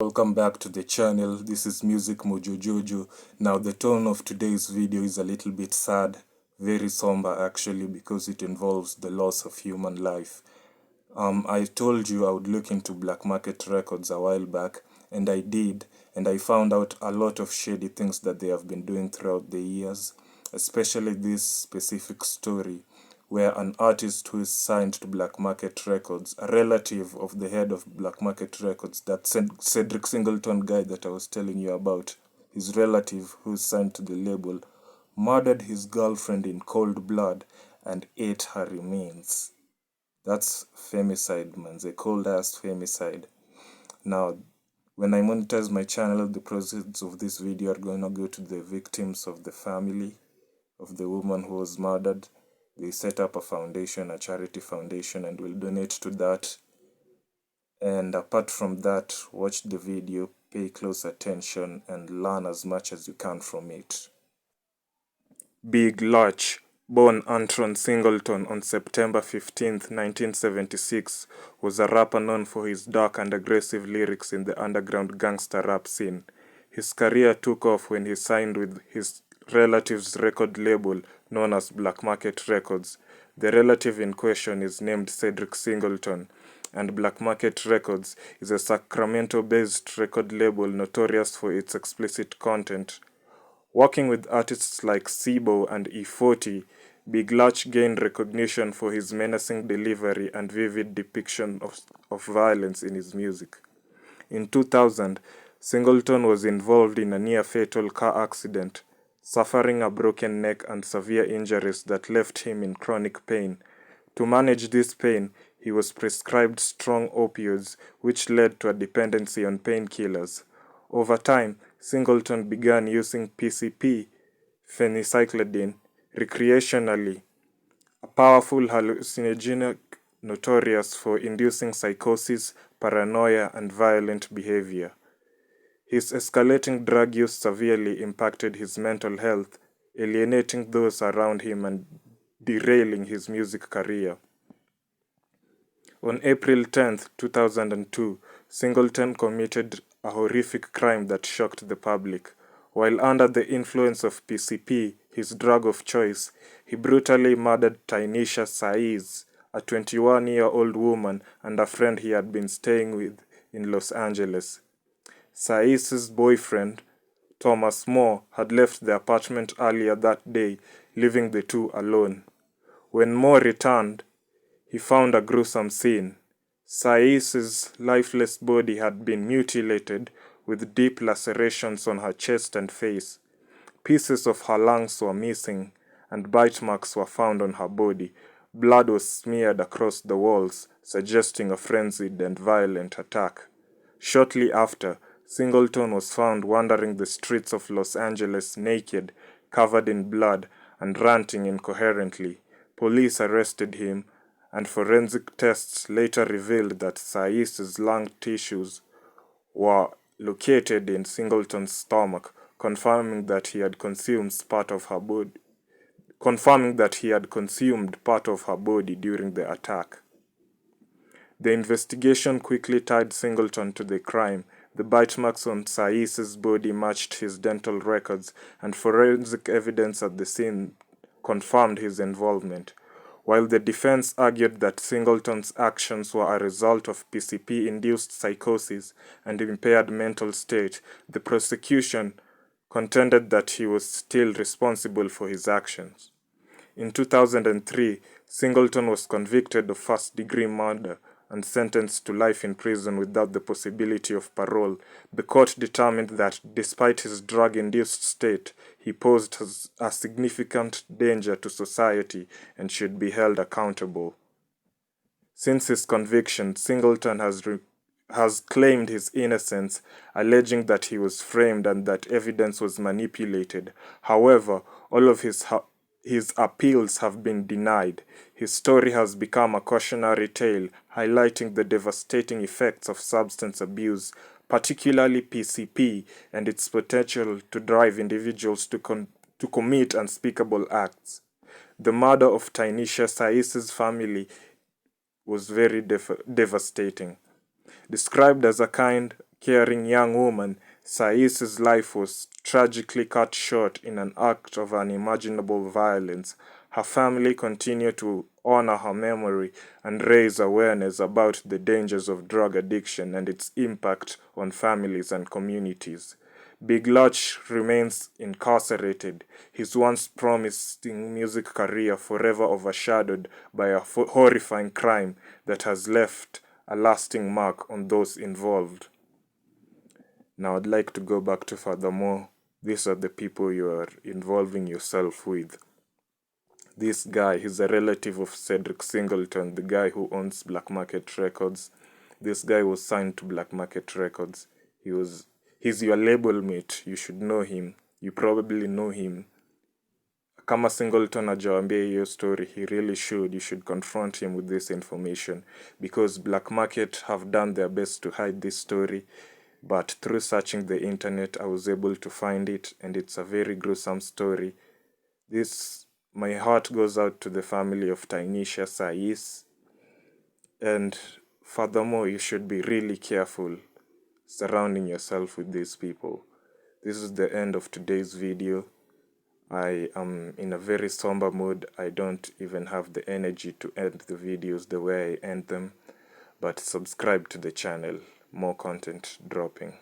Welcome back to the channel. This is Music Mojo Jojo. Now the tone of today's video is a little bit sad, very somber actually, because it involves the loss of human life. I told you I would look into black market records a while back, and I did, and I found out a lot of shady things that they have been doing throughout the years, especially this specific story where an artist who is signed to Black Market Records, a relative of the head of Black Market Records, that Cedric Singleton guy that I was telling you about, his relative who is signed to the label, murdered his girlfriend in cold blood and ate her remains. That's femicide, man. They cold ass femicide. Now, when I monetize my channel, the proceeds of this video are going to go to the victims of the family of the woman who was murdered. They set up a foundation, a charity foundation, and will donate to that. And apart from that, watch the video, pay close attention, and learn as much as you can from it. Big Lurch, born Antron Singleton on September 15, 1976, was a rapper known for his dark and aggressive lyrics in the underground gangster rap scene. His career took off when he signed with his relative's record label known as Black Market Records. The relative in question is named Cedric Singleton, and Black Market Records is a Sacramento-based record label notorious for its explicit content. Working with artists like Sibo and E40, Big Lurch gained recognition for his menacing delivery and vivid depiction of violence in his music. In 2000, Singleton was involved in a near-fatal car accident, suffering a broken neck and severe injuries that left him in chronic pain. To manage this pain, he was prescribed strong opioids, which led to a dependency on painkillers. Over time, Singleton began using PCP, phencyclidine, recreationally, a powerful hallucinogenic notorious for inducing psychosis, paranoia, and violent behavior. His escalating drug use severely impacted his mental health, alienating those around him and derailing his music career. On April 10, 2002, Singleton committed a horrific crime that shocked the public. While under the influence of PCP, his drug of choice, he brutally murdered Tynisha Saiz, a 21-year-old woman and a friend he had been staying with in Los Angeles. Saiz's boyfriend, Thomas Moore, had left the apartment earlier that day, leaving the two alone. When Moore returned, he found a gruesome scene. Saiz's lifeless body had been mutilated, with deep lacerations on her chest and face. Pieces of her lungs were missing, and bite marks were found on her body. Blood was smeared across the walls, suggesting a frenzied and violent attack. Shortly after, Singleton was found wandering the streets of Los Angeles naked, covered in blood, and ranting incoherently. Police arrested him, and forensic tests later revealed that Saiz's lung tissues were located in Singleton's stomach, confirming that he had consumed part of her body during the attack. The investigation quickly tied Singleton to the crime. The bite marks on Saiz's body matched his dental records, and forensic evidence at the scene confirmed his involvement. While the defense argued that Singleton's actions were a result of PCP-induced psychosis and impaired mental state, the prosecution contended that he was still responsible for his actions. In 2003, Singleton was convicted of first-degree murder and sentenced to life in prison without the possibility of parole. The court determined that, despite his drug-induced state, he posed a significant danger to society and should be held accountable. Since his conviction, Singleton has claimed his innocence, alleging that he was framed and that evidence was manipulated. However, all of his appeals have been denied. His story has become a cautionary tale, highlighting the devastating effects of substance abuse, particularly PCP, and its potential to drive individuals to commit unspeakable acts. The murder of Tynisha Saiz's family was very devastating. Described as a kind, caring young woman, Sais's life was tragically cut short in an act of unimaginable violence. Her family continued to honor her memory and raise awareness about the dangers of drug addiction and its impact on families and communities. Big Lurch remains incarcerated, his once promising music career forever overshadowed by a horrifying crime that has left a lasting mark on those involved. Now, I'd like to go back to Fathermoh. These are the people you are involving yourself with. This guy, he's a relative of Cedric Singleton, the guy who owns Black Market Records. This guy was signed to Black Market Records. He's your label mate. You should know him. You probably know him. Kama Singleton hajawaambia hiyo story, he really should. You should confront him with this information, because Black Market have done their best to hide this story. But through searching the internet, I was able to find it, and it's a very gruesome story. My heart goes out to the family of Tainisha Sais. And furthermore, you should be really careful surrounding yourself with these people. This is the end of today's video. I am in a very somber mood. I don't even have the energy to end the videos the way I end them. But subscribe to the channel. More content dropping.